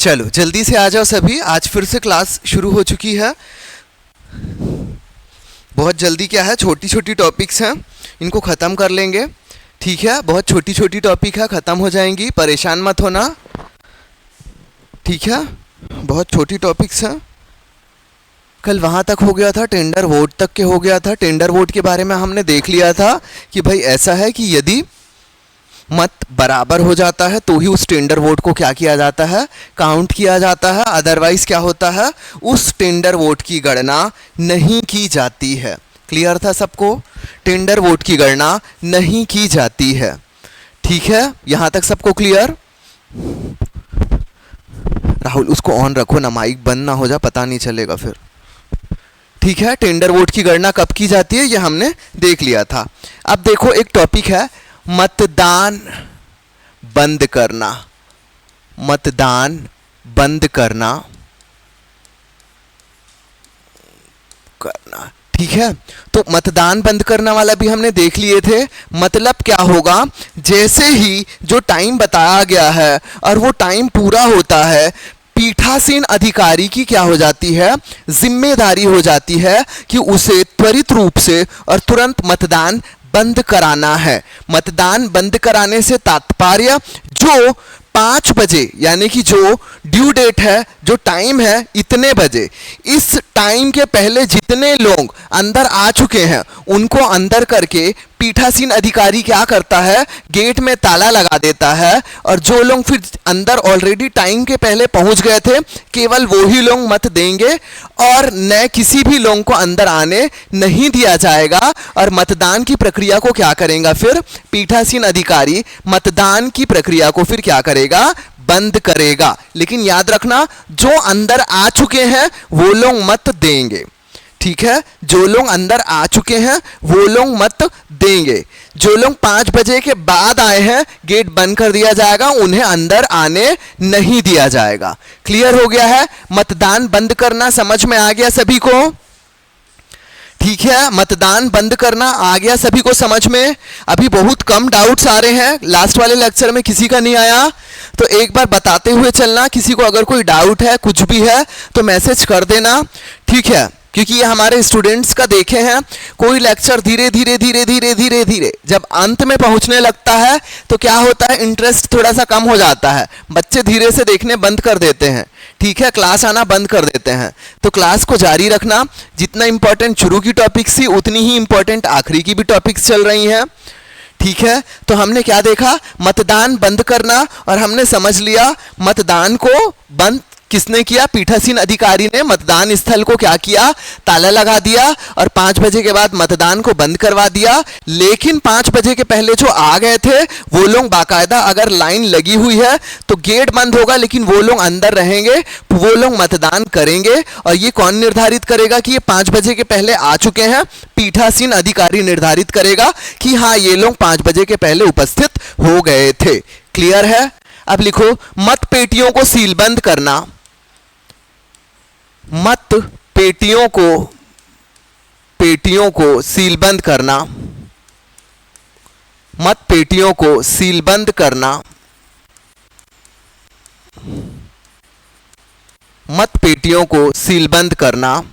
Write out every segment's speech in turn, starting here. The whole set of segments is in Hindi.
चलो जल्दी से आ जाओ सभी, आज फिर से क्लास शुरू हो चुकी है। बहुत जल्दी क्या है, छोटी छोटी टॉपिक्स हैं, इनको ख़त्म कर लेंगे। ठीक है, बहुत छोटी छोटी टॉपिक है, ख़त्म हो जाएंगी, परेशान मत होना। ठीक है, बहुत छोटी टॉपिक्स हैं। कल वहाँ तक हो गया था, टेंडर वोट तक के हो गया था। टेंडर वोट के बारे में हमने देख लिया था कि भाई ऐसा है कि यदि मत बराबर हो जाता है तो ही उस टेंडर वोट को क्या किया जाता है, काउंट किया जाता है। अदरवाइज क्या होता है, उस टेंडर वोट की गणना नहीं की जाती है। क्लियर था सबको? टेंडर वोट की गणना नहीं की जाती है। ठीक है, यहां तक सबको क्लियर? राहुल उसको ऑन रखो ना, माइक बंद ना हो जा, पता नहीं चलेगा फिर। ठीक है, टेंडर वोट की गणना कब की जाती है ये हमने देख लिया था। अब देखो एक टॉपिक है मतदान बंद करना। मतदान बंद करना। ठीक है, तो मतदान बंद करना वाला भी हमने देख लिए थे। मतलब क्या होगा, जैसे ही जो टाइम बताया गया है और वो टाइम पूरा होता है, पीठासीन अधिकारी की क्या हो जाती है, जिम्मेदारी हो जाती है कि उसे त्वरित रूप से और तुरंत मतदान बंद कराना है। मतदान बंद कराने से तात्पर्य जो 5 बजे, यानी कि जो ड्यू डेट है, जो टाइम है इतने बजे, इस टाइम के पहले जितने लोग अंदर आ चुके हैं उनको अंदर करके पीठासीन अधिकारी क्या करता है, गेट में ताला लगा देता है। और जो लोग फिर अंदर ऑलरेडी टाइम के पहले पहुंच गए थे, केवल वो ही लोग मत देंगे और न किसी भी लोग को अंदर आने नहीं दिया जाएगा। और मतदान की प्रक्रिया को क्या करेगा, फिर पीठासीन अधिकारी मतदान की प्रक्रिया को फिर क्या करेगा, बंद करेगा। लेकिन याद रखना, जो अंदर आ चुके हैं वो लोग मत देंगे। ठीक है, जो लोग अंदर आ चुके हैं वो लोग मत देंगे। जो लोग 5 बजे के बाद आए हैं, गेट बंद कर दिया जाएगा, उन्हें अंदर आने नहीं दिया जाएगा। क्लियर हो गया है? मतदान बंद करना समझ में आ गया सभी को? ठीक है, मतदान बंद करना आ गया सभी को समझ में? अभी बहुत कम डाउट्स आ रहे हैं, लास्ट वाले लेक्चर में किसी का नहीं आया, तो एक बार बताते हुए चलना। किसी को अगर कोई डाउट है, कुछ भी है, तो मैसेज कर देना। ठीक है, क्योंकि ये हमारे स्टूडेंट्स का देखे हैं, कोई लेक्चर धीरे धीरे धीरे धीरे धीरे धीरे जब अंत में पहुंचने लगता है तो क्या होता है, इंटरेस्ट थोड़ा सा कम हो जाता है, बच्चे धीरे से देखने बंद कर देते हैं। ठीक है, क्लास आना बंद कर देते हैं। तो क्लास को जारी रखना, जितना इंपॉर्टेंट शुरू की टॉपिक्स थी उतनी ही इंपॉर्टेंट आखिरी की भी टॉपिक्स चल रही हैं। ठीक है, तो हमने क्या देखा, मतदान बंद करना, और हमने समझ लिया मतदान को बंद किसने किया, पीठासीन अधिकारी ने मतदान स्थल को क्या किया, ताला लगा दिया और 5 बजे के बाद मतदान को बंद करवा दिया। लेकिन 5 बजे के पहले जो आ गए थे वो लोग बाकायदा, अगर लाइन लगी हुई है तो गेट बंद होगा लेकिन वो लोग अंदर रहेंगे, वो लोग मतदान करेंगे। और ये कौन निर्धारित करेगा कि ये 5 बजे के पहले आ चुके हैं? पीठासीन अधिकारी निर्धारित करेगा कि हाँ ये लोग 5 बजे के पहले उपस्थित हो गए थे। क्लियर है? अब लिखो, मत पेटियों को सीलबंद करना। मत पेटियों को सीलबंद करना। मत पेटियों को सीलबंद करना। मत पेटियों को सीलबंद करना।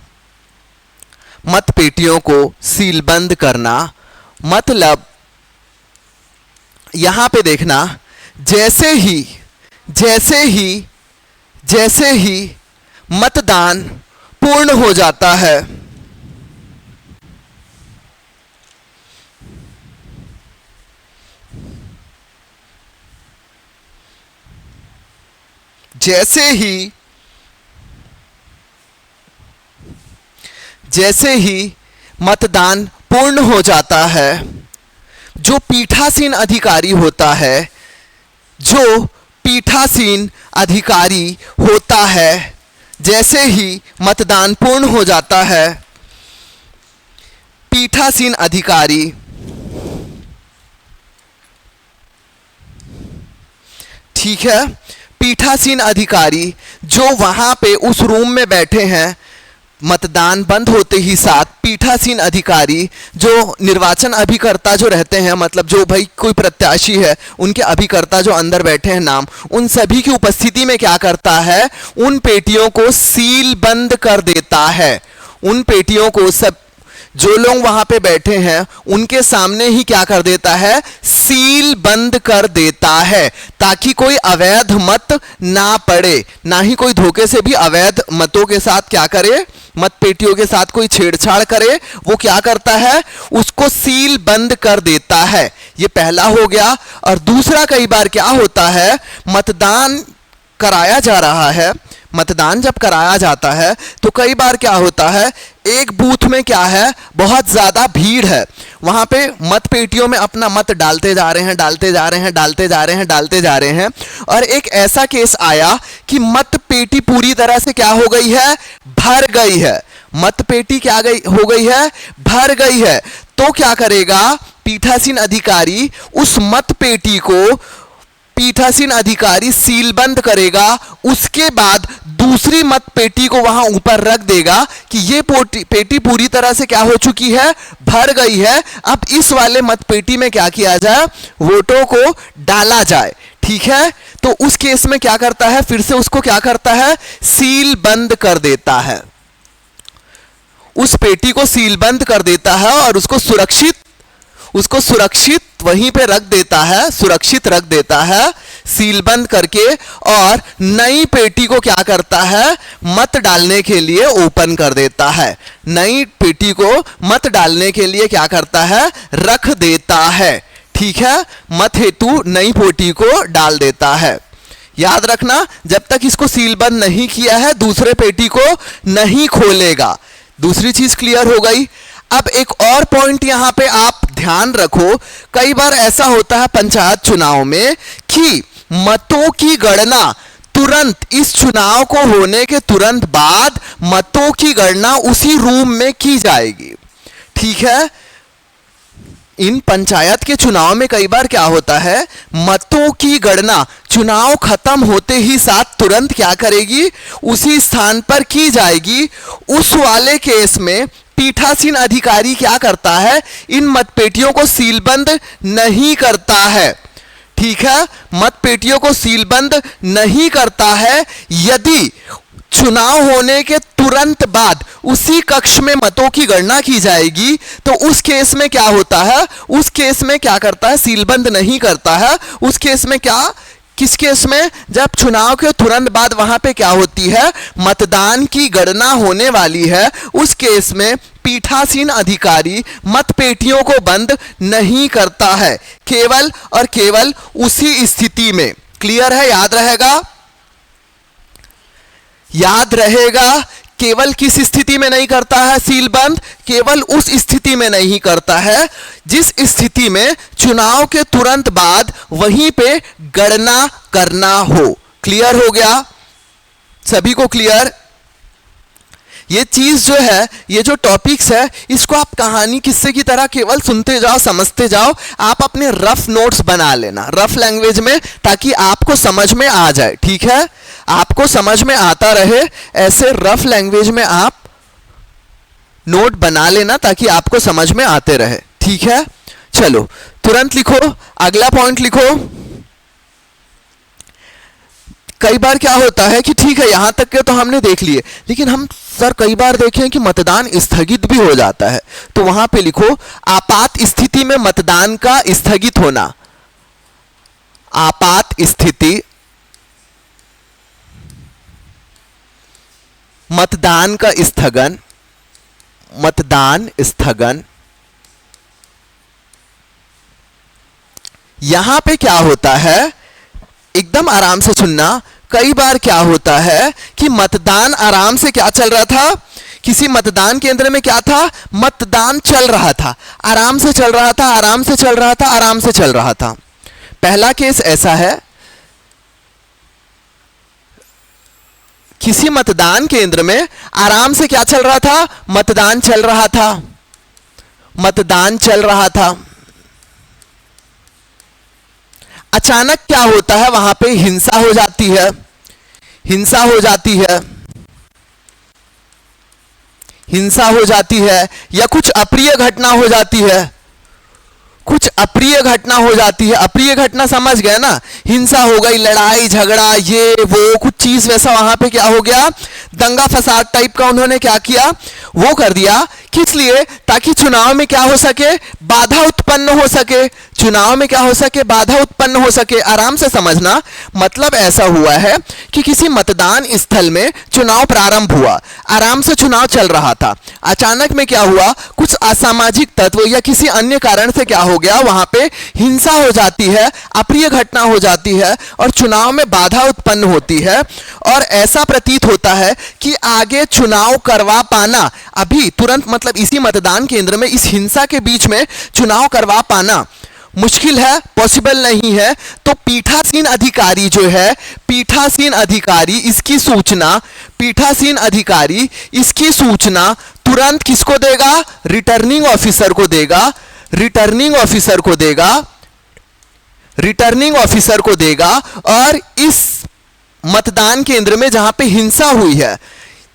मत पेटियों को सीलबंद करना मतलब, यहां पे देखना, जैसे ही मतदान पूर्ण हो जाता है, जैसे ही मतदान पूर्ण हो जाता है, जो पीठासीन अधिकारी होता है, जो पीठासीन अधिकारी होता है, जैसे ही मतदान पूर्ण हो जाता है, पीठासीन अधिकारी ठीक है, पीठासीन अधिकारी जो वहां पे उस रूम में बैठे हैं, मतदान बंद होते ही साथ पीठासीन अधिकारी जो निर्वाचन अभिकर्ता जो रहते हैं, मतलब जो भाई कोई प्रत्याशी है उनके अभिकर्ता जो अंदर बैठे हैं नाम, उन सभी की उपस्थिति में क्या करता है, उन पेटियों को सील बंद कर देता है। उन पेटियों को सब जो लोग वहां पे बैठे हैं उनके सामने ही क्या कर देता है, सील बंद कर देता है, ताकि कोई अवैध मत ना पड़े, ना ही कोई धोखे से भी अवैध मतों के साथ क्या करे, मत पेटियों के साथ कोई छेड़छाड़ करे, वो क्या करता है, उसको सील बंद कर देता है। ये पहला हो गया। और दूसरा, कई बार क्या होता है, मतदान कराया जा रहा है, मतदान जब कराया जाता है तो कई बार क्या होता है, एक बूथ में क्या है, बहुत ज्यादा भीड़ है, वहां पे मत पेटियों में अपना मत डालते जा रहे हैं, डालते जा रहे हैं, डालते जा रहे हैं, डालते जा रहे हैं, और एक ऐसा केस आया कि मत पेटी पूरी तरह से क्या हो गई है, भर गई है। मत पेटी क्या हो गई है, भर गई है। तो क्या करेगा पीठासीन अधिकारी, उस मत पेटी को पीठासीन अधिकारी सीलबंद करेगा, उसके बाद दूसरी मत पेटी को वहां ऊपर रख देगा कि ये पेटी पूरी तरह से क्या हो चुकी है, भर गई है। अब इस वाले मत पेटी में क्या किया जाए, वोटों को डाला जाए। ठीक है, तो उस केस में क्या करता है, फिर से उसको क्या करता है, सील बंद कर देता है। उस पेटी को सीलबंद कर देता है और उसको सुरक्षित वहीं पे रख देता है, सुरक्षित रख देता है सीलबंद करके, और नई पेटी को क्या करता है, मत डालने के लिए ओपन कर देता है। नई पेटी को मत डालने के लिए क्या करता है, रख देता है। ठीक है, मत हेतु नई पेटी को डाल देता है। याद रखना, जब तक इसको सीलबंद नहीं किया है दूसरे पेटी को नहीं खोलेगा। दूसरी चीज क्लियर हो गई। अब एक और पॉइंट यहां पे आप ध्यान रखो, कई बार ऐसा होता है पंचायत चुनाव में कि मतों की गणना तुरंत, इस चुनाव को होने के तुरंत बाद मतों की गणना उसी रूम में की जाएगी। ठीक है, इन पंचायत के चुनाव में कई बार क्या होता है, मतों की गणना चुनाव खत्म होते ही साथ तुरंत क्या करेगी, उसी स्थान पर की जाएगी। उस वाले केस में पीठासीन अधिकारी क्या करता है, इन मतपेटियों को सीलबंद नहीं करता है। ठीक है, मतपेटियों को सीलबंद नहीं करता है। यदि चुनाव होने के तुरंत बाद उसी कक्ष में मतों की गणना की जाएगी तो उस केस में क्या होता है, उस केस में क्या करता है, सीलबंद नहीं करता है। उस केस में क्या, किस केस में, जब चुनाव के तुरंत बाद वहां पे क्या होती है, मतदान की गणना होने वाली है, उस केस में पीठासीन अधिकारी मतपेटियों को बंद नहीं करता है, केवल और केवल उसी स्थिति में। क्लियर है, याद रहेगा, याद रहेगा। केवल किस स्थिति में नहीं करता है सीलबंद, केवल उस स्थिति में नहीं करता है जिस स्थिति में चुनाव के तुरंत बाद वहीं पे गणना करना हो। क्लियर हो गया सभी को, क्लियर। ये चीज जो है, ये जो टॉपिक्स है, इसको आप कहानी किस्से की तरह केवल सुनते जाओ, समझते जाओ। आप अपने रफ नोट्स बना लेना रफ लैंग्वेज में, ताकि आपको समझ में आ जाए। ठीक है, आपको समझ में आता रहे, ऐसे रफ लैंग्वेज में आप नोट बना लेना ताकि आपको समझ में आते रहे। ठीक है, चलो तुरंत लिखो, अगला पॉइंट लिखो। कई बार क्या होता है कि ठीक है यहां तक के तो हमने देख लिए, लेकिन हम सर कई बार देखें कि मतदान स्थगित भी हो जाता है, तो वहां पे लिखो आपात स्थिति में मतदान का स्थगित होना। आपात स्थिति मतदान का स्थगन, मतदान स्थगन। यहां पे क्या होता है, एकदम आराम से सुनना। कई बार क्या होता है कि मतदान आराम से क्या चल रहा था, किसी मतदान केंद्र में क्या था, मतदान चल रहा था, आराम से चल रहा था, आराम से चल रहा था, आराम से चल रहा था। पहला केस ऐसा है, किसी मतदान केंद्र में आराम से क्या चल रहा था, मतदान चल रहा था, मतदान चल रहा था। अचानक क्या होता है, वहां पे हिंसा हो जाती है, हिंसा हो जाती है। हिंसा हो जाती है या कुछ अप्रिय घटना हो जाती है, कुछ अप्रिय घटना हो जाती है, अप्रिय घटना समझ गए ना, हिंसा हो गई, लड़ाई झगड़ा, ये वो कुछ चीज वैसा वहां पे क्या हो गया, दंगा फसाद टाइप का उन्होंने क्या किया, वो कर दिया। किस लिए? ताकि चुनाव में क्या हो सके, बाधा उत्पन्न हो सके, चुनाव में क्या हो सके, बाधा उत्पन्न हो सके। आराम से समझना, मतलब ऐसा हुआ है कि किसी मतदान स्थल में चुनाव प्रारंभ हुआ, आराम से चुनाव चल रहा था, अचानक में क्या हुआ, कुछ असामाजिक तत्व या किसी अन्य कारण से क्या हो गया, वहां पे हिंसा हो जाती है, अप्रिय घटना हो जाती है और चुनाव में बाधा उत्पन्न होती है। और ऐसा प्रतीत होता है कि आगे चुनाव करवा पाना अभी तुरंत, मतलब इसी मतदान केंद्र में इस हिंसा के बीच में चुनाव करवा पाना मुश्किल है, पॉसिबल नहीं है। तो पीठासीन अधिकारी जो है, पीठासीन अधिकारी इसकी सूचना, पीठासीन अधिकारी इसकी सूचना तुरंत किसको देगा, रिटर्निंग ऑफिसर को देगा, रिटर्निंग ऑफिसर को देगा, रिटर्निंग ऑफिसर को देगा। और इस मतदान केंद्र में जहां पे हिंसा हुई है,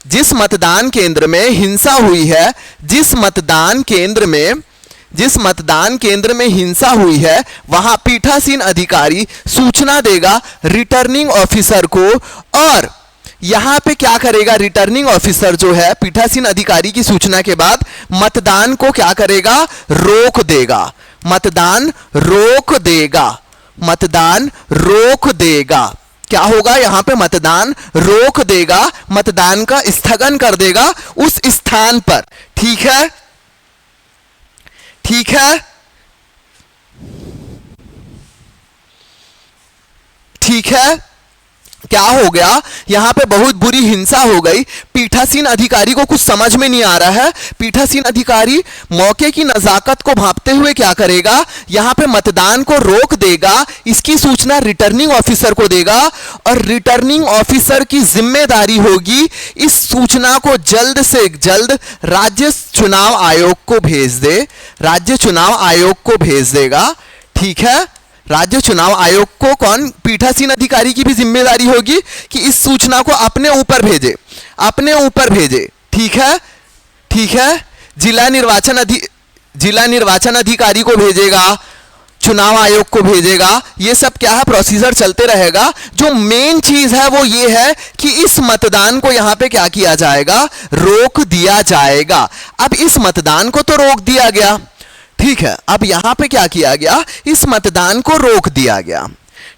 जिस मतदान केंद्र में हिंसा हुई है, जिस मतदान केंद्र में हिंसा हुई है, वहां पीठासीन अधिकारी सूचना देगा रिटर्निंग ऑफिसर को। और यहां पे क्या करेगा, रिटर्निंग ऑफिसर जो है पीठासीन अधिकारी की सूचना के बाद मतदान को क्या करेगा, रोक देगा, मतदान रोक देगा, मतदान रोक देगा। क्या होगा, यहां पे मतदान रोक देगा, मतदान का स्थगन कर देगा उस स्थान पर। ठीक है, ठीक है, ठीक है। क्या हो गया, यहां पे बहुत बुरी हिंसा हो गई, पीठासीन अधिकारी को कुछ समझ में नहीं आ रहा है। पीठासीन अधिकारी मौके की नजाकत को भांपते हुए क्या करेगा, यहां पे मतदान को रोक देगा, इसकी सूचना रिटर्निंग ऑफिसर को देगा और रिटर्निंग ऑफिसर की जिम्मेदारी होगी इस सूचना को जल्द से जल्द राज्य चुनाव आयोग को भेज दे, राज्य चुनाव आयोग को भेज देगा। ठीक है, राज्य चुनाव आयोग को कौन, पीठासीन अधिकारी की भी जिम्मेदारी होगी कि इस सूचना को अपने ऊपर भेजे, अपने ऊपर भेजे। ठीक है, ठीक है। जिला निर्वाचन अधिकारी को भेजेगा, चुनाव आयोग को भेजेगा, ये सब क्या है, प्रोसीजर चलते रहेगा। जो मेन चीज है वो ये है कि इस मतदान को यहां पे क्या किया जाएगा, रोक दिया जाएगा। अब इस मतदान को तो रोक दिया गया, ठीक है, अब यहां पे क्या किया गया, इस मतदान को रोक दिया गया।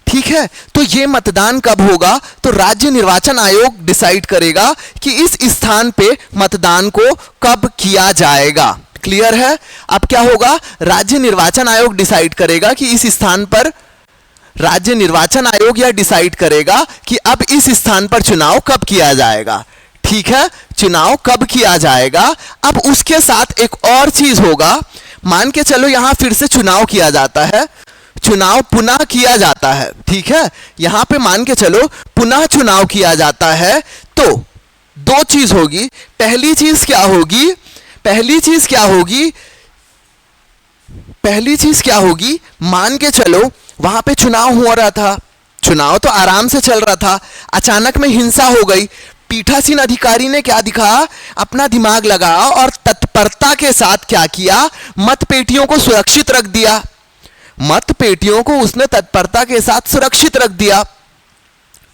ठीक है, तो ये मतदान कब होगा, तो राज्य निर्वाचन आयोग डिसाइड करेगा कि इस स्थान पे मतदान को कब किया जाएगा। क्लियर है? अब क्या होगा, राज्य निर्वाचन आयोग डिसाइड करेगा कि इस स्थान पर, राज्य निर्वाचन आयोग यह डिसाइड करेगा कि अब इस स्थान पर चुनाव कब किया जाएगा। ठीक है, चुनाव कब किया जाएगा। अब उसके साथ एक और चीज होगा, मान के चलो यहां फिर से चुनाव किया जाता है, चुनाव पुनः किया जाता है। ठीक है, यहां पे मान के चलो पुनः चुनाव किया जाता है, तो दो चीज होगी। पहली चीज क्या होगी, पहली चीज क्या होगी, पहली चीज क्या होगी, मान के चलो वहां पे चुनाव हो रहा था, चुनाव तो आराम से चल रहा था, अचानक में हिंसा हो गई। पीठासीन अधिकारी ने क्या दिखा, अपना दिमाग लगाया और तत्परता के साथ क्या किया, मतपेटियों को सुरक्षित रख दिया, मतपेटियों को उसने तत्परता के साथ सुरक्षित रख दिया।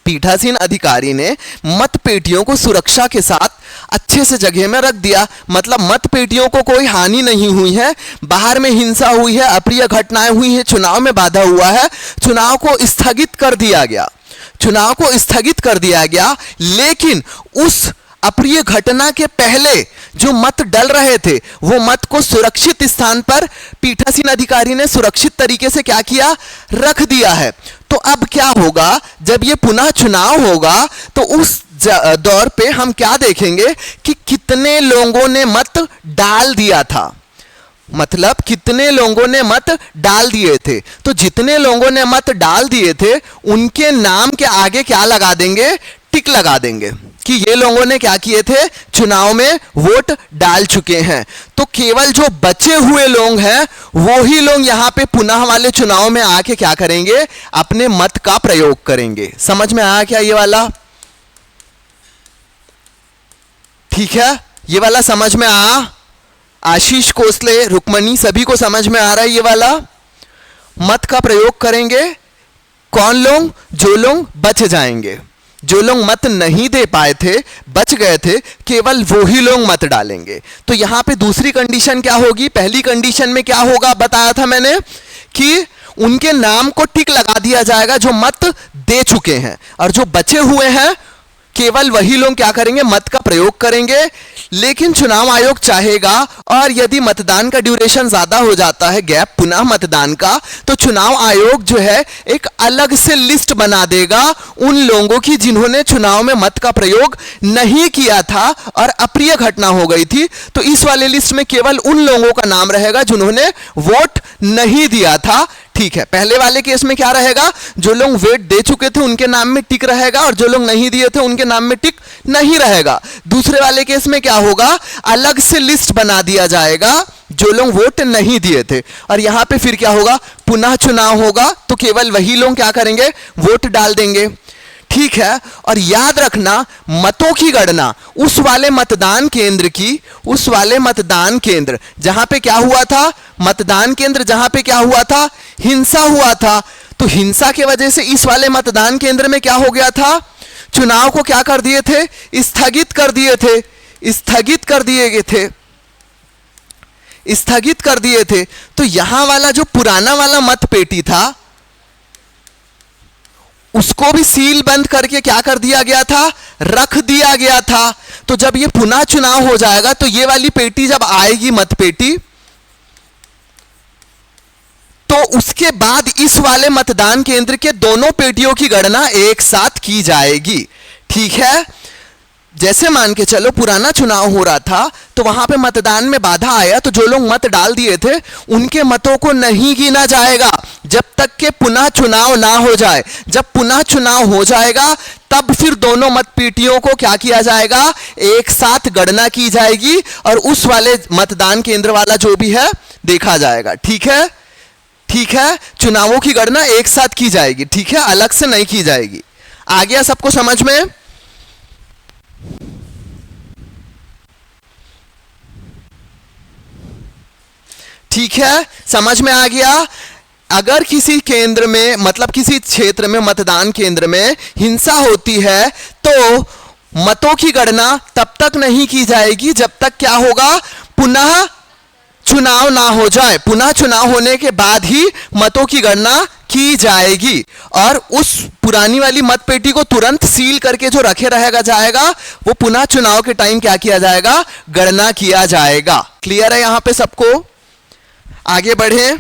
पीठासीन अधिकारी ने मतपेटियों को सुरक्षा के साथ अच्छे से जगह में रख दिया, मतलब मतपेटियों को कोई हानि नहीं हुई है, बाहर में हिंसा हुई है, अप्रिय घटनाएं हुई है, चुनाव में बाधा हुआ है, चुनाव को स्थगित कर दिया गया, चुनाव को स्थगित कर दिया गया। लेकिन उस अप्रिय घटना के पहले जो मत डल रहे थे, वो मत को सुरक्षित स्थान पर पीठासीन अधिकारी ने सुरक्षित तरीके से क्या किया, रख दिया है। तो अब क्या होगा, जब ये पुनः चुनाव होगा तो उस दौर पे हम क्या देखेंगे कि कितने लोगों ने मत डाल दिया था, मतलब कितने लोगों ने मत डाल दिए थे। तो जितने लोगों ने मत डाल दिए थे उनके नाम के आगे क्या लगा देंगे, टिक लगा देंगे कि ये लोगों ने क्या किए थे, चुनाव में वोट डाल चुके हैं। तो केवल जो बचे हुए लोग हैं वो ही लोग यहां पे पुनः वाले चुनाव में आके क्या करेंगे, अपने मत का प्रयोग करेंगे। समझ में आया क्या ये वाला? ठीक है, ये वाला समझ में आशीष कोसले, रुक्मणी, सभी को समझ में आ रहा है ये वाला? मत का प्रयोग करेंगे कौन लोग? जो लोग बच जाएंगे, जो लोग मत नहीं दे पाए थे, बच गए थे, केवल वो ही लोग मत डालेंगे। तो यहां पे दूसरी कंडीशन क्या होगी? पहली कंडीशन में क्या होगा बताया था मैंने कि उनके नाम को टिक लगा दिया जाएगा जो मत दे चुके हैं, और जो बचे हुए हैं केवल वही लोग क्या करेंगे? मत का प्रयोग करेंगे। लेकिन चुनाव आयोग चाहेगा, और यदि मतदान का ड्यूरेशन ज्यादा हो जाता है, गैप पुनः मतदान का, तो चुनाव आयोग जो है एक अलग से लिस्ट बना देगा उन लोगों की जिन्होंने चुनाव में मत का प्रयोग नहीं किया था और अप्रिय घटना हो गई थी। तो इस वाले लिस्ट में केवल उन लोगों का नाम रहेगा जिन्होंने वोट नहीं दिया था। ठीक है, पहले वाले केस में क्या रहेगा? जो लोग वोट दे चुके थे उनके नाम में टिक रहेगा, और जो लोग नहीं दिए थे उनके नाम में टिक नहीं रहेगा। दूसरे वाले केस में क्या होगा? अलग से लिस्ट बना दिया जाएगा जो लोग वोट नहीं दिए थे, और यहां पे फिर क्या होगा? पुनः चुनाव होगा, तो केवल वही लोग क्या करेंगे? वोट डाल देंगे। ठीक है, और याद रखना मतों की गणना उस वाले मतदान केंद्र की, उस वाले मतदान केंद्र जहां पे क्या हुआ था? मतदान केंद्र जहां पे क्या हुआ था? हिंसा हुआ था। तो हिंसा की वजह से इस वाले मतदान केंद्र में क्या हो गया था? चुनाव को क्या कर दिए थे? स्थगित कर दिए थे, स्थगित कर दिए गए थे, स्थगित कर दिए थे। तो यहां वाला जो पुराना वाला मत पेटी था उसको भी सील बंद करके क्या कर दिया गया था? रख दिया गया था। तो जब ये पुनः चुनाव हो जाएगा तो ये वाली पेटी जब आएगी, मत पेटी, तो उसके बाद इस वाले मतदान केंद्र के दोनों पेटियों की गणना एक साथ की जाएगी। ठीक है, जैसे मान के चलो पुराना चुनाव हो रहा था तो वहां पे मतदान में बाधा आया, तो जो लोग मत डाल दिए थे उनके मतों को नहीं गिना जाएगा जब तक के पुनः चुनाव ना हो जाए। जब पुनः चुनाव हो जाएगा तब फिर दोनों मत पेटियों को क्या किया जाएगा? एक साथ गणना की जाएगी, और उस वाले मतदान केंद्र वाला जो भी है देखा जाएगा। ठीक है, ठीक है, चुनावों की गणना एक साथ की जाएगी। ठीक है, अलग से नहीं की जाएगी। आ गया सबको समझ में? ठीक है, समझ में आ गया? अगर किसी केंद्र में, मतलब किसी क्षेत्र में, मतदान केंद्र में हिंसा होती है तो मतों की गणना तब तक नहीं की जाएगी जब तक क्या होगा? पुनः चुनाव ना हो जाए। पुनः चुनाव होने के बाद ही मतों की गणना की जाएगी, और उस पुरानी वाली मतपेटी को तुरंत सील करके जो रखे रहेगा जाएगा वो पुनः चुनाव के टाइम क्या किया जाएगा? गणना किया जाएगा। क्लियर है यहां पे सबको? आगे बढ़े।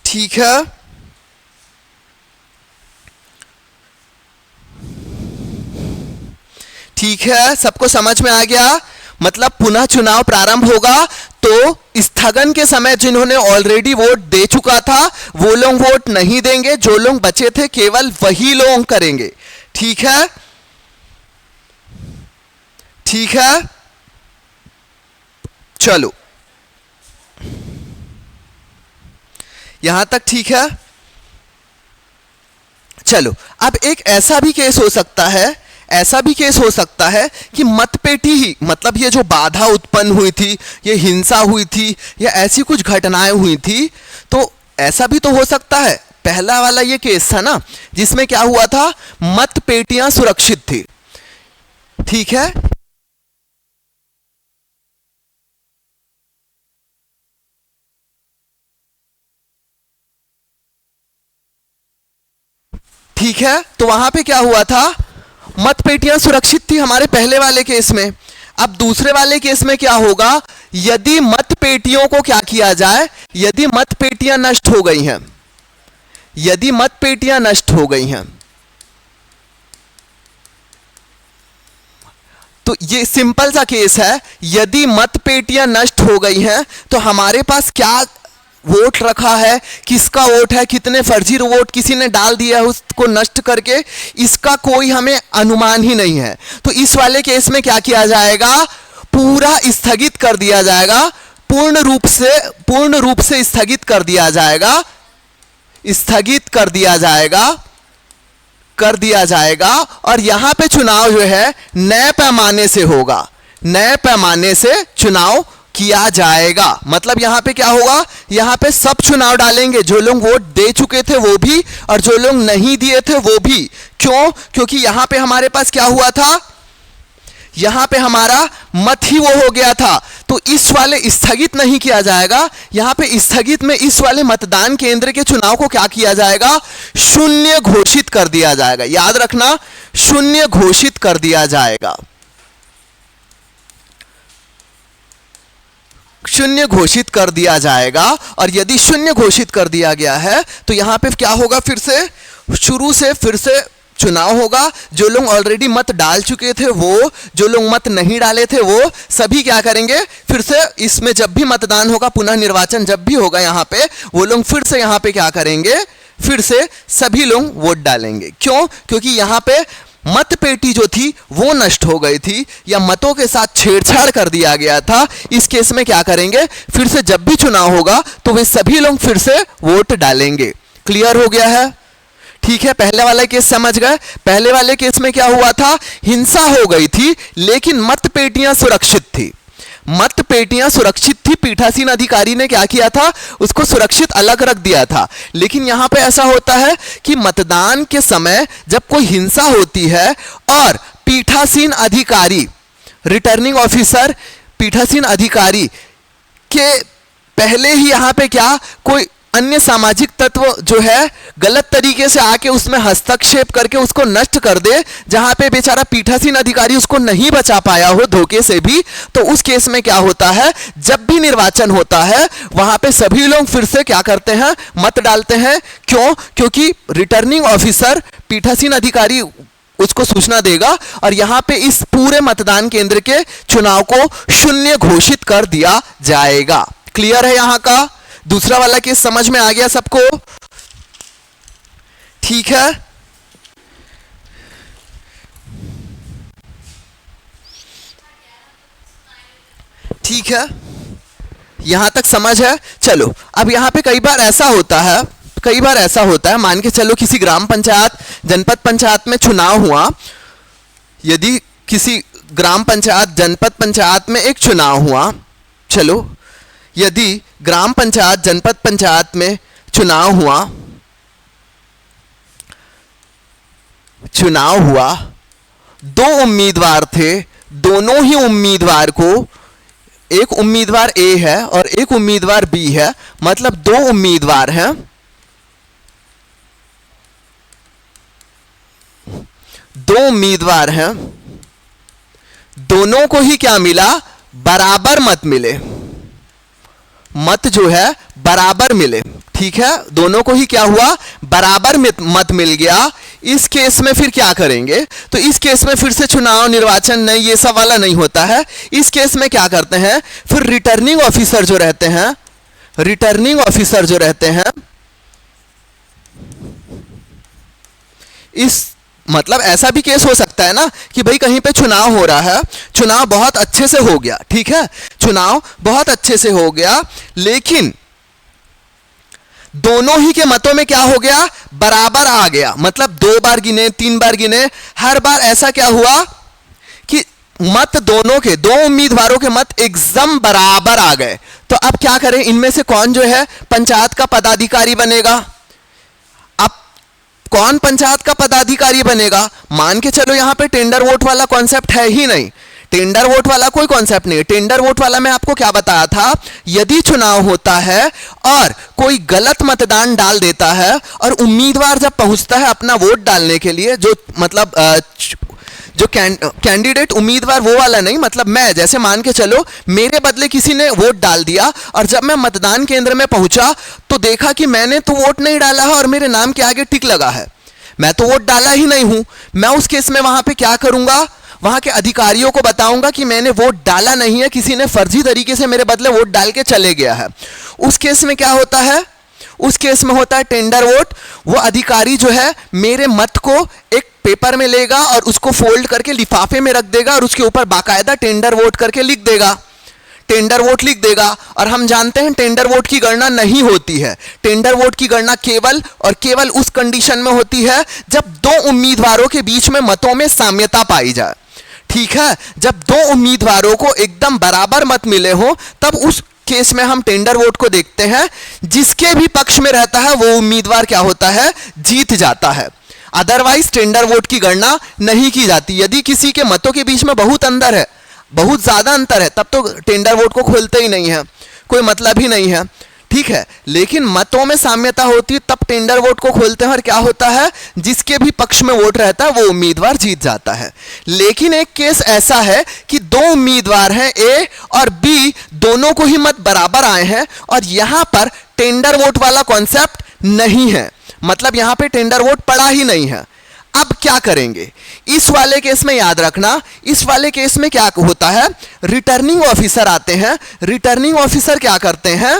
ठीक है, ठीक है, सबको समझ में आ गया? मतलब पुनः चुनाव प्रारंभ होगा तो स्थगन के समय जिन्होंने ऑलरेडी वोट दे चुका था वो लोग वोट नहीं देंगे, जो लोग बचे थे केवल वही लोग करेंगे। ठीक है, ठीक है, चलो यहां तक ठीक है। चलो अब एक ऐसा भी केस हो सकता है, ऐसा भी केस हो सकता है कि मतपेटी ही, मतलब ये जो बाधा उत्पन्न हुई थी, ये हिंसा हुई थी, या ऐसी कुछ घटनाएं हुई थी, तो ऐसा भी तो हो सकता है। पहला वाला ये केस था ना जिसमें क्या हुआ था? मतपेटियां सुरक्षित थी। ठीक है, ठीक है, तो वहां पे क्या हुआ था? मतपेटियां सुरक्षित थी हमारे पहले वाले केस में। अब दूसरे वाले केस में क्या होगा? यदि मतपेटियों को क्या किया जाए? यदि मतपेटियां नष्ट हो गई हैं, यदि मतपेटियां नष्ट हो गई हैं, तो ये सिंपल सा केस है। यदि मतपेटियां नष्ट हो गई हैं तो हमारे पास क्या वोट रखा है, किसका वोट है, कितने फर्जी वोट किसी ने डाल दिया है उसको नष्ट करके, इसका कोई हमें अनुमान ही नहीं है। तो इस वाले केस में क्या किया जाएगा? पूरा स्थगित कर दिया जाएगा, पूर्ण रूप से स्थगित कर दिया जाएगा, स्थगित कर दिया जाएगा। कर दिया जाएगा और यहां पे चुनाव जो है नए पैमाने से होगा, नए पैमाने से चुनाव किया जाएगा। मतलब यहां पे क्या होगा, यहां पे सब चुनाव डालेंगे, जो लोग वोट दे चुके थे वो भी और जो लोग नहीं दिए थे वो भी। क्यों? क्योंकि यहां पे हमारे पास क्या हुआ था, यहां पे हमारा मत ही वो हो गया था, तो इस वाले स्थगित नहीं किया जाएगा, यहां पे स्थगित में इस वाले मतदान केंद्र के चुनाव को क्या किया जाएगा, शून्य घोषित कर दिया जाएगा। याद रखना, शून्य घोषित कर दिया जाएगा, शून्य घोषित कर दिया जाएगा। और यदि शून्य घोषित कर दिया गया है तो यहां पे क्या होगा, फिर से शुरू से फिर से चुनाव होगा। जो लोग ऑलरेडी मत डाल चुके थे वो, जो लोग मत नहीं डाले थे वो सभी क्या करेंगे, फिर से इसमें जब भी मतदान होगा, पुनः निर्वाचन जब भी होगा यहां पे, वो लोग फिर से यहां पे क्या करेंगे, फिर से सभी लोग वोट डालेंगे। क्यों? क्योंकि यहां पे मत पेटी जो थी वो नष्ट हो गई थी या मतों के साथ छेड़छाड़ कर दिया गया था। इस केस में क्या करेंगे, फिर से जब भी चुनाव होगा तो वे सभी लोग फिर से वोट डालेंगे। क्लियर हो गया है? ठीक है, पहले वाला केस समझ गए। पहले वाले केस में क्या हुआ था, हिंसा हो गई थी लेकिन मत पेटियां सुरक्षित थी, मत पेटियां सुरक्षित थी। पीठासीन अधिकारी ने क्या किया था, उसको सुरक्षित अलग रख दिया था। लेकिन यहां पे ऐसा होता है कि मतदान के समय जब कोई हिंसा होती है और पीठासीन अधिकारी, रिटर्निंग ऑफिसर पीठासीन अधिकारी के पहले ही यहां पे क्या कोई अन्य सामाजिक तत्व जो है गलत तरीके से आके उसमें हस्तक्षेप करके उसको नष्ट कर दे, जहां पे बेचारा पीठासीन अधिकारी उसको नहीं बचा पाया हो धोखे से भी, तो उस केस में क्या होता है, जब भी निर्वाचन होता है वहां पे सभी लोग फिर से क्या करते हैं, मत डालते हैं। क्यों? क्योंकि रिटर्निंग ऑफिसर पीठासीन अधिकारी उसको सूचना देगा और यहां पे इस पूरे मतदान केंद्र के चुनाव को शून्य घोषित कर दिया जाएगा। क्लियर है यहां का? दूसरा वाला केस समझ में आ गया सबको? ठीक है, ठीक है, यहां तक समझ है। चलो अब यहां पे कई बार ऐसा होता है, कई बार ऐसा होता है, मान के चलो किसी ग्राम पंचायत, जनपद पंचायत में चुनाव हुआ। यदि किसी ग्राम पंचायत, जनपद पंचायत में एक चुनाव हुआ, चलो यदि ग्राम पंचायत, जनपद पंचायत में चुनाव हुआ, चुनाव हुआ, दो उम्मीदवार थे, दोनों ही उम्मीदवार को, एक उम्मीदवार ए है और एक उम्मीदवार बी है, मतलब दो उम्मीदवार हैं, दो उम्मीदवार हैं, दोनों को ही क्या मिला, बराबर मत मिले, मत जो है बराबर मिले। ठीक है, दोनों को ही क्या हुआ, बराबर मत मिल गया। इस केस में फिर क्या करेंगे, तो इस केस में फिर से चुनाव, निर्वाचन नहीं, ये सब वाला नहीं होता है। इस केस में क्या करते हैं, फिर रिटर्निंग ऑफिसर जो रहते हैं, रिटर्निंग ऑफिसर जो रहते हैं, इस मतलब ऐसा भी केस हो सकता है ना कि भाई कहीं पे चुनाव हो रहा है, चुनाव बहुत अच्छे से हो गया, ठीक है, चुनाव बहुत अच्छे से हो गया, लेकिन दोनों ही के मतों में क्या हो गया, बराबर आ गया। मतलब 2 बार गिने, 3 बार गिने, हर बार ऐसा क्या हुआ कि मत दोनों के, दो उम्मीदवारों के मत एकदम बराबर आ गए। तो अब क्या करें, इनमें से कौन जो है पंचायत का पदाधिकारी बनेगा? कौन पंचायत का पदाधिकारी बनेगा? मान के चलो यहां पे टेंडर वोट वाला कॉन्सेप्ट है ही नहीं, टेंडर वोट वाला कोई कॉन्सेप्ट नहीं है। टेंडर वोट वाला मैं आपको क्या बताया था, यदि चुनाव होता है और कोई गलत मतदान डाल देता है और उम्मीदवार जब पहुंचता है अपना वोट डालने के लिए, जो मतलब जो कैंडिडेट उम्मीदवार वो वाला नहीं, मतलब मैं, जैसे मान के चलो मेरे बदले किसी ने वोट डाल दिया और जब मैं मतदान केंद्र में पहुंचा तो देखा कि मैंने तो वोट नहीं डाला है और मेरे नाम के आगे टिक लगा है, मैं तो वोट डाला ही नहीं हूं। मैं उस केस में वहां पे क्या करूंगा, वहां के अधिकारियों को बताऊंगा कि मैंने वोट डाला नहीं है, किसी ने फर्जी तरीके से मेरे बदले वोट डाल के चले गया है। उस केस में क्या होता है, उस केस में होता है टेंडर वोट। वो अधिकारी जो है मेरे मत को एक पेपर में लेगा और उसको फोल्ड करके लिफाफे में रख देगा और उसके ऊपर बाकायदा टेंडर वोट करके लिख देगा। टेंडर वोट लिख देगा। और हम जानते हैं टेंडर वोट की गणना नहीं होती है। टेंडर वोट की गणना केवल और केवल उस कंडीशन में होती है जब दो उम्मीदवारों के बीच में मतों में साम्यता पाई जाए। ठीक है, जब दो उम्मीदवारों को एकदम बराबर मत मिले हो तब उस केस में हम टेंडर वोट को देखते हैं। जिसके भी पक्ष में रहता है वो उम्मीदवार क्या होता है, जीत जाता है। अदरवाइज टेंडर वोट की गणना नहीं की जाती। यदि किसी के मतों के बीच में बहुत अंतर है, बहुत ज्यादा अंतर है, तब तो टेंडर वोट को खोलते ही नहीं है, कोई मतलब ही नहीं है। ठीक है, लेकिन मतों में साम्यता होती है तब टेंडर वोट को खोलते हैं और क्या होता है, जिसके भी पक्ष में वोट रहता है वो उम्मीदवार जीत जाता है। लेकिन एक केस ऐसा है कि दो उम्मीदवार हैं, ए और बी, दोनों को ही मत बराबर आए हैं और यहां पर टेंडर वोट वाला कॉन्सेप्ट नहीं है, मतलब यहां पे टेंडर वोट पड़ा ही नहीं है। अब क्या करेंगे इस वाले केस में, याद रखना इस वाले केस में क्या होता है, रिटर्निंग ऑफिसर आते हैं। रिटर्निंग ऑफिसर क्या करते हैं,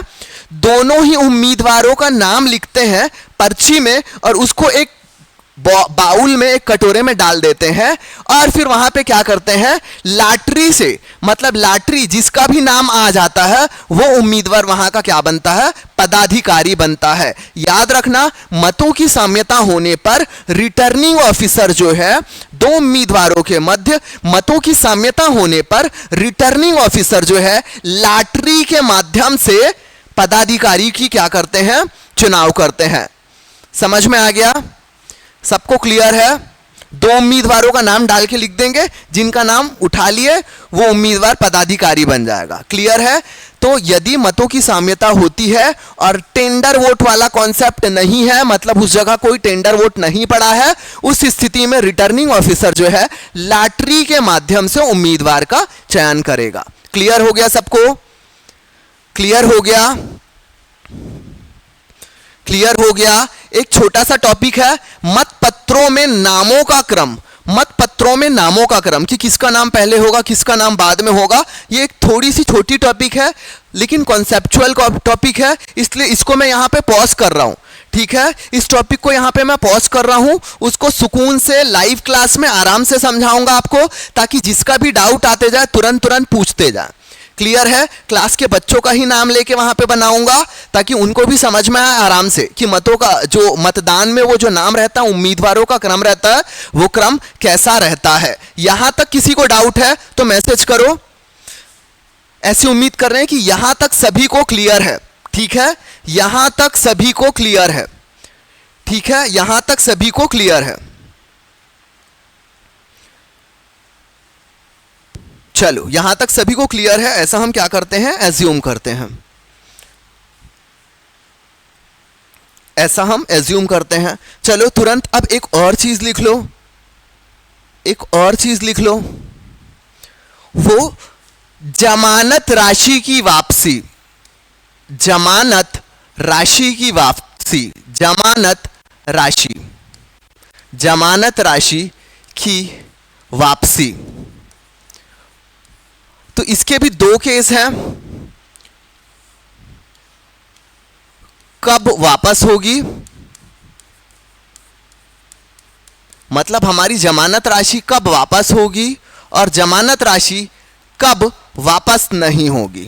दोनों ही उम्मीदवारों का नाम लिखते हैं पर्ची में और उसको एक बाउल में, एक कटोरे में डाल देते हैं और फिर वहां पे क्या करते हैं, लॉटरी से, मतलब लॉटरी जिसका भी नाम आ जाता है वो उम्मीदवार वहां का क्या बनता है, पदाधिकारी बनता है। याद रखना मतों की साम्यता होने पर रिटर्निंग ऑफिसर जो है, दो उम्मीदवारों के मध्य मतों की साम्यता होने पर रिटर्निंग ऑफिसर जो है लॉटरी के माध्यम से पदाधिकारी की क्या करते हैं, चुनाव करते हैं। समझ में आ गया, सबको क्लियर है? दो उम्मीदवारों का नाम डाल के लिख देंगे, जिनका नाम उठा लिए वो उम्मीदवार पदाधिकारी बन जाएगा। क्लियर है? तो यदि मतों की साम्यता होती है और टेंडर वोट वाला कॉन्सेप्ट नहीं है, मतलब उस जगह कोई टेंडर वोट नहीं पड़ा है, उस स्थिति में रिटर्निंग ऑफिसर जो है लॉटरी के माध्यम से उम्मीदवार का चयन करेगा। क्लियर हो गया सबको? क्लियर हो गया? क्लियर हो गया? एक छोटा सा टॉपिक है मतपत्रों में नामों का क्रम। मतपत्रों में नामों का क्रम कि किसका नाम पहले होगा, किसका नाम बाद में होगा। ये एक थोड़ी सी छोटी टॉपिक है लेकिन कॉन्सेप्चुअल टॉपिक है, इसलिए इसको मैं यहां पे पॉज कर रहा हूं। ठीक है, इस टॉपिक को यहां पे मैं पॉज कर रहा हूं, उसको सुकून से लाइव क्लास में आराम से समझाऊंगा आपको, ताकि जिसका भी डाउट आते जाए तुरंत तुरंत पूछते जाए। क्लियर है? क्लास के बच्चों का ही नाम लेके वहां पे बनाऊंगा ताकि उनको भी समझ में आए आराम से कि मतों का जो मतदान में वो जो नाम रहता है, उम्मीदवारों का क्रम रहता है, वो क्रम कैसा रहता है। यहां तक किसी को डाउट है तो मैसेज करो। ऐसी उम्मीद कर रहे हैं कि यहां तक सभी को क्लियर है। ठीक है, यहां तक सभी को क्लियर है। ठीक है, यहां तक सभी को क्लियर है। चलो, यहां तक सभी को क्लियर है, ऐसा हम क्या करते हैं, एज्यूम करते हैं। ऐसा हम एज्यूम करते हैं। चलो तुरंत अब एक और चीज लिख लो, एक और चीज लिख लो, वो जमानत राशि की वापसी। जमानत राशि की वापसी, जमानत राशि, जमानत राशि की वापसी। तो इसके भी दो केस हैं। कब वापस होगी, मतलब हमारी जमानत राशि कब वापस होगी और जमानत राशि कब वापस नहीं होगी।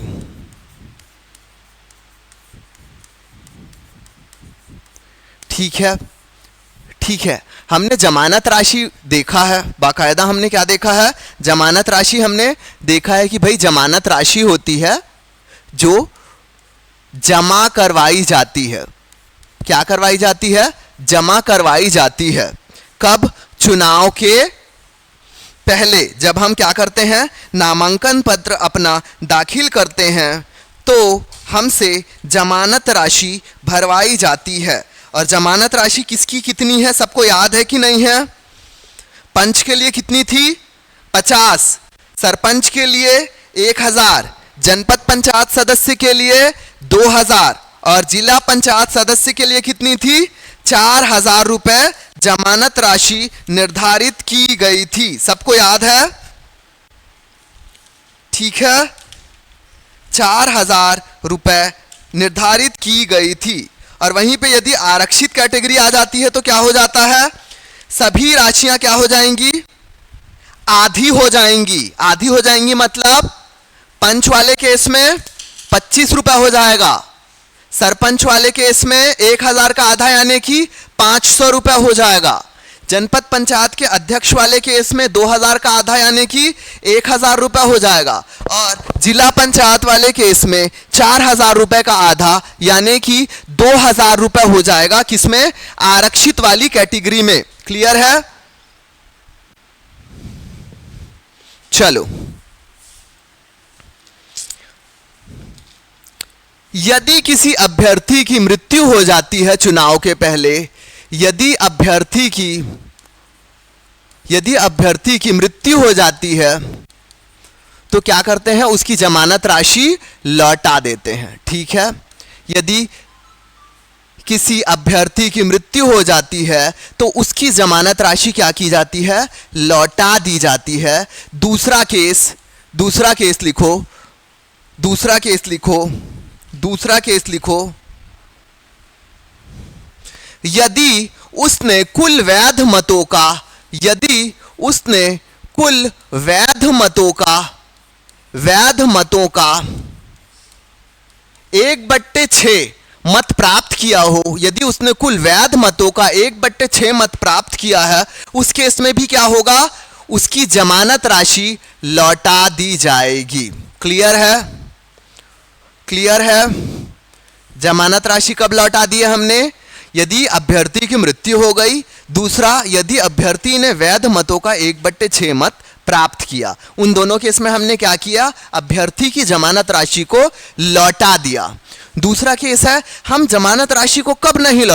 ठीक है, ठीक है, हमने जमानत राशि देखा है, बाकायदा हमने क्या देखा है, जमानत राशि हमने देखा है कि भाई जमानत राशि होती है जो जमा करवाई जाती है। क्या करवाई जाती है, जमा करवाई जाती है। कब, चुनाव के पहले, जब हम क्या करते हैं, नामांकन पत्र अपना दाखिल करते हैं तो हमसे जमानत राशि भरवाई जाती है। और जमानत राशि किसकी कितनी है, सबको याद है कि नहीं है? पंच के लिए कितनी थी, 50, सरपंच के लिए 1000, जनपद पंचायत सदस्य के लिए 2000 और जिला पंचायत सदस्य के लिए कितनी थी, 4000 रुपए जमानत राशि निर्धारित की गई थी। सबको याद है? ठीक है, 4000 रुपए निर्धारित की गई थी। और वहीं पे यदि आरक्षित कैटेगरी आ जाती है तो क्या हो जाता है, सभी राशियां क्या हो जाएंगी, आधी हो जाएंगी। आधी हो जाएंगी मतलब पंच वाले केस में 25 रुपए हो जाएगा, सरपंच वाले केस में 1000 का आधा यानी कि 500 रुपए हो जाएगा, जनपद पंचायत के अध्यक्ष वाले केस में 2000 का आधा यानी कि 1000 रुपए हो जाएगा, और जिला पंचायत वाले केस में 4000 रुपए का आधा यानी कि 2000 रुपए हो जाएगा, किसमें? आरक्षित वाली कैटेगरी में। क्लियर है? चलो, यदि किसी अभ्यर्थी की मृत्यु हो जाती है चुनाव के पहले, यदि अभ्यर्थी की मृत्यु हो जाती है तो क्या करते हैं? उसकी जमानत राशि लौटा देते हैं। ठीक है, यदि किसी अभ्यर्थी की मृत्यु हो जाती है तो उसकी जमानत राशि क्या की जाती है? लौटा दी जाती है। दूसरा केस लिखो, यदि उसने कुल वैध मतों का 1/6 मत प्राप्त किया हो, यदि उसने कुल वैध मतों का 1/6 मत प्राप्त किया है, उस केस में भी क्या होगा? उसकी जमानत राशि लौटा दी जाएगी। क्लियर है? जमानत राशि कब लौटा दी है हमने? यदि अभ्यर्थी की मृत्यु हो गई, दूसरा यदि अभ्यर्थी ने वैध मतों का 1/6 मत प्राप्त किया। उन दोनों केस में हमने क्या किया? अभ्यर्थी की जमानत राशि को लौटा दिया। दूसरा केस है, हम जमानत राशि को कब नहीं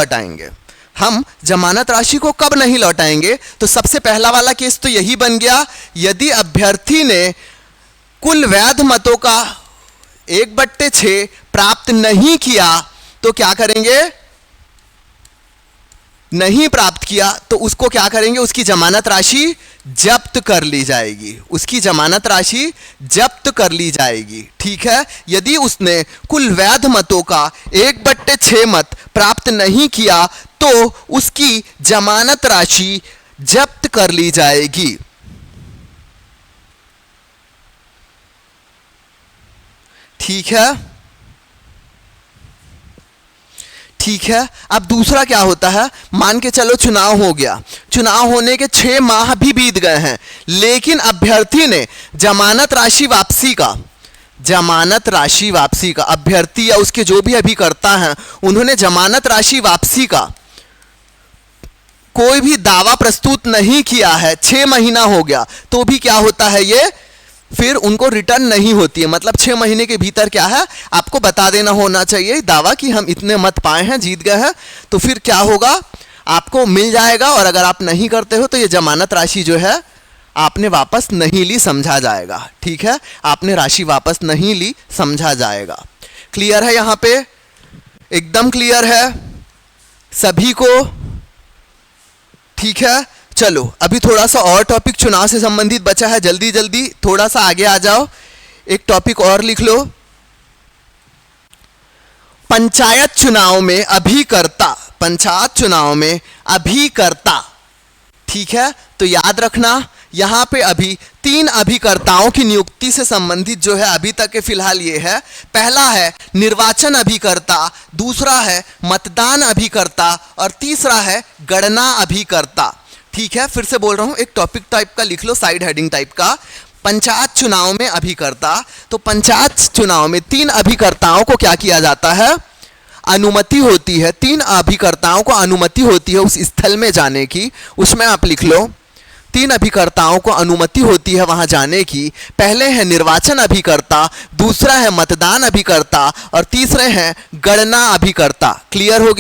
लौटाएंगे? तो सबसे पहला वाला केस तो यही बन गया, यदि अभ्यर्थी ने कुल वैध मतों का 1/6 प्राप्त नहीं किया तो क्या करेंगे? नहीं प्राप्त किया तो उसको क्या करेंगे? उसकी जमानत राशि जब्त कर ली जाएगी। ठीक है, यदि उसने कुल वैध मतों का 1/6 मत प्राप्त नहीं किया तो उसकी जमानत राशि जब्त कर ली जाएगी। ठीक है, अब दूसरा क्या होता है? मान के चलो चुनाव हो गया, चुनाव होने के 6 माह भी बीत गए हैं, लेकिन अभ्यर्थी ने जमानत राशि वापसी का अभ्यर्थी या उसके जो भी अभिकर्ता हैं, उन्होंने जमानत राशि वापसी का कोई भी दावा प्रस्तुत नहीं किया है, 6 महीना हो गया, तो भी क्या होता है? ये फिर उनको रिटर्न नहीं होती है। मतलब 6 महीने के भीतर क्या है? आपको बता देना होना चाहिए दावा कि हम इतने मत पाए हैं, जीत गए हैं, तो फिर क्या होगा? आपको मिल जाएगा, और अगर आप नहीं करते हो तो ये जमानत राशि जो है आपने वापस नहीं ली, समझा जाएगा। ठीक है, आपने राशि वापस नहीं ली, समझा जाएगा। क्लियर है? यहां पे एकदम क्लियर है सभी को? ठीक है, चलो अभी थोड़ा सा और टॉपिक चुनाव से संबंधित बचा है, जल्दी जल्दी थोड़ा सा आगे आ जाओ, एक टॉपिक और लिख लो। पंचायत चुनाव में अभिकर्ता। ठीक है, तो याद रखना यहां पे अभी 3 अभिकर्ताओं की नियुक्ति से संबंधित जो है अभी तक के फिलहाल ये है। पहला है निर्वाचन अभिकर्ता, दूसरा है मतदान अभिकर्ता, और तीसरा है गणना अभिकर्ता। ठीक है, फिर से बोल रहा हूं, एक टॉपिक टाइप का लिख लो, साइड हेडिंग टाइप का। पंचायत चुनाव में अभिकर्ता, तो पंचायत चुनाव में 3 अभिकर्ताओं को क्या किया जाता है? अनुमति होती है। 3 अभिकर्ताओं को अनुमति होती है उस स्थल में जाने की। उसमें आप लिख लो 3 अभिकर्ताओं को अनुमति होती है वहां जाने की। पहले है निर्वाचन अभिकर्ता, दूसरा है मतदान अभिकर्ता, और तीसरे हैं गणना अभिकर्ता। क्लियर हो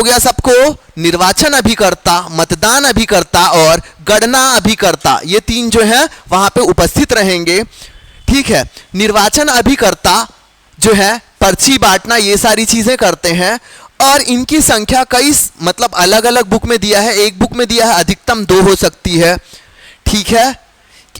गया सबको? निर्वाचन अभिकर्ता, मतदान अभिकर्ता और गणना अभिकर्ता, ये 3 जो है वहां पे उपस्थित रहेंगे। ठीक है, निर्वाचन अभिकर्ता जो है पर्ची बांटना, ये सारी चीजें करते हैं, और इनकी संख्या कई मतलब अलग अलग बुक में दिया है। एक बुक में दिया है अधिकतम 2 हो सकती है। ठीक है,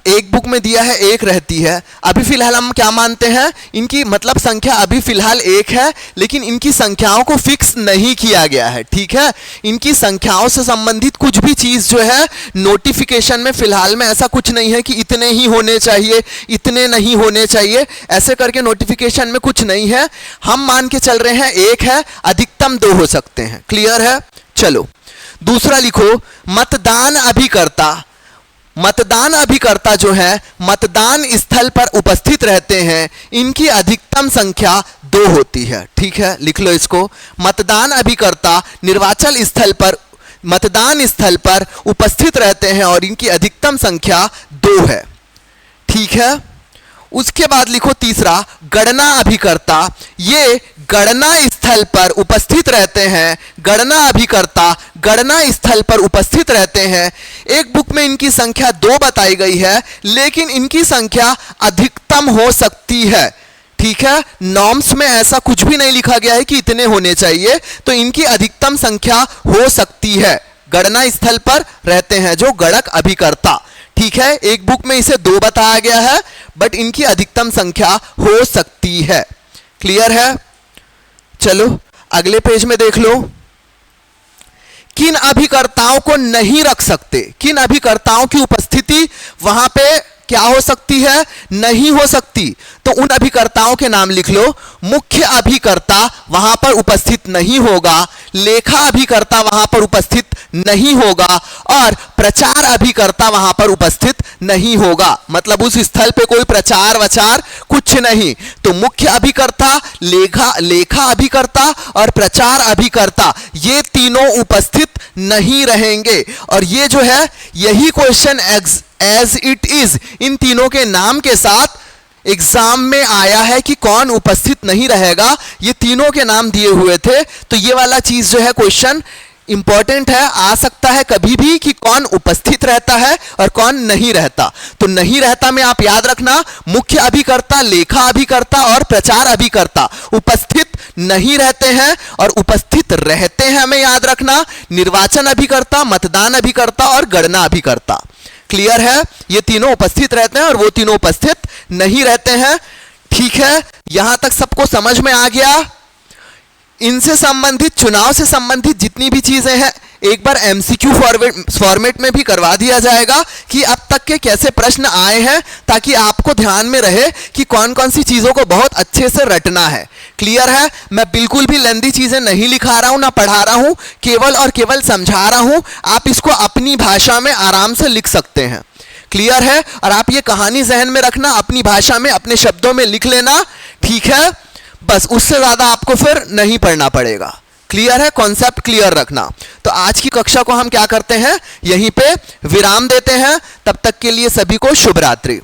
एक बुक में दिया है एक रहती है। अभी फिलहाल हम क्या मानते हैं, इनकी मतलब संख्या अभी फिलहाल एक है, लेकिन इनकी संख्याओं को फिक्स नहीं किया गया है। ठीक है, इनकी संख्याओं से संबंधित कुछ भी चीज जो है नोटिफिकेशन में फिलहाल में ऐसा कुछ नहीं है कि इतने ही होने चाहिए, इतने नहीं होने चाहिए, ऐसे करके नोटिफिकेशन में कुछ नहीं है। हम मान के चल रहे हैं एक है, अधिकतम 2 हो सकते हैं। क्लियर है? चलो दूसरा लिखो, मतदान अभिकर्ता। मतदान अभिकर्ता जो है मतदान स्थल पर उपस्थित रहते हैं, इनकी अधिकतम संख्या 2 होती है। ठीक है, लिख लो इसको। मतदान अभिकर्ता निर्वाचन स्थल पर मतदान स्थल पर उपस्थित रहते हैं और इनकी अधिकतम संख्या 2 है। ठीक है, उसके बाद लिखो तीसरा, गणना अभिकर्ता। ये गणना स्थल पर उपस्थित रहते हैं। गणना अभिकर्ता गणना स्थल पर उपस्थित रहते हैं। एक बुक में इनकी संख्या 2 बताई गई है, लेकिन इनकी संख्या अधिकतम हो सकती है। ठीक है, नॉर्म्स में ऐसा कुछ भी नहीं लिखा गया है कि इतने होने चाहिए, तो इनकी अधिकतम संख्या हो सकती है। गणना स्थल पर रहते हैं जो गणक अभिकर्ता। ठीक है, एक बुक में इसे 2 बताया गया है, बट इनकी अधिकतम संख्या हो सकती है। क्लियर है? चलो अगले पेज में देख लो, किन अभिकर्ताओं को नहीं रख सकते, किन अभिकर्ताओं की उपस्थिति वहां पे क्या हो सकती है, नहीं हो सकती। तो उन अभिकर्ताओं के नाम लिख लो। मुख्य अभिकर्ता वहां पर उपस्थित नहीं होगा, लेखा अभिकर्ता वहां पर उपस्थित नहीं होगा, और प्रचार अभिकर्ता वहां पर उपस्थित नहीं होगा। मतलब उस स्थल पे कोई प्रचार वचार कुछ नहीं। तो मुख्य अभिकर्ता, लेखा अभिकर्ता और प्रचार अभिकर्ता, ये तीनों उपस्थित नहीं रहेंगे। और ये जो है यही क्वेश्चन एज इट इज इन तीनों के नाम के साथ एग्जाम में आया है कि कौन उपस्थित नहीं रहेगा। ये तीनों के नाम दिए हुए थे, तो ये वाला चीज जो है क्वेश्चन इंपॉर्टेंट है, आ सकता है कभी भी कि कौन उपस्थित रहता है और कौन नहीं रहता। तो नहीं रहता में आप याद रखना, मुख्य अभिकर्ता, लेखा अभिकर्ता और प्रचार अभिकर्ता उपस्थित नहीं रहते हैं, और उपस्थित रहते हैं हमें याद रखना निर्वाचन अभिकर्ता, मतदान अभिकर्ता और गणना अभिकर्ता। क्लियर है? ये तीनों उपस्थित रहते हैं और वो तीनों उपस्थित नहीं रहते हैं। ठीक है, यहां तक सबको समझ में आ गया? इनसे संबंधित, चुनाव से संबंधित जितनी भी चीजें हैं एक बार एमसीक्यू फॉर्मेट में भी करवा दिया जाएगा कि अब तक के कैसे प्रश्न आए हैं, ताकि आपको ध्यान में रहे कि कौन कौन सी चीजों को बहुत अच्छे से रटना है। क्लियर है? मैं बिल्कुल भी लेंदी चीजें नहीं लिखा रहा हूं, ना पढ़ा रहा हूं, केवल और केवल समझा रहा हूं। आप इसको अपनी भाषा में आराम से लिख सकते हैं। क्लियर है? और आप ये कहानी जहन में रखना, अपनी भाषा में अपने शब्दों में लिख लेना। ठीक है, बस उससे ज्यादा आपको फिर नहीं पढ़ना पड़ेगा। क्लियर है? कॉन्सेप्ट क्लियर रखना। तो आज की कक्षा को हम क्या करते हैं, यहीं पे विराम देते हैं। तब तक के लिए सभी को शुभ रात्रि।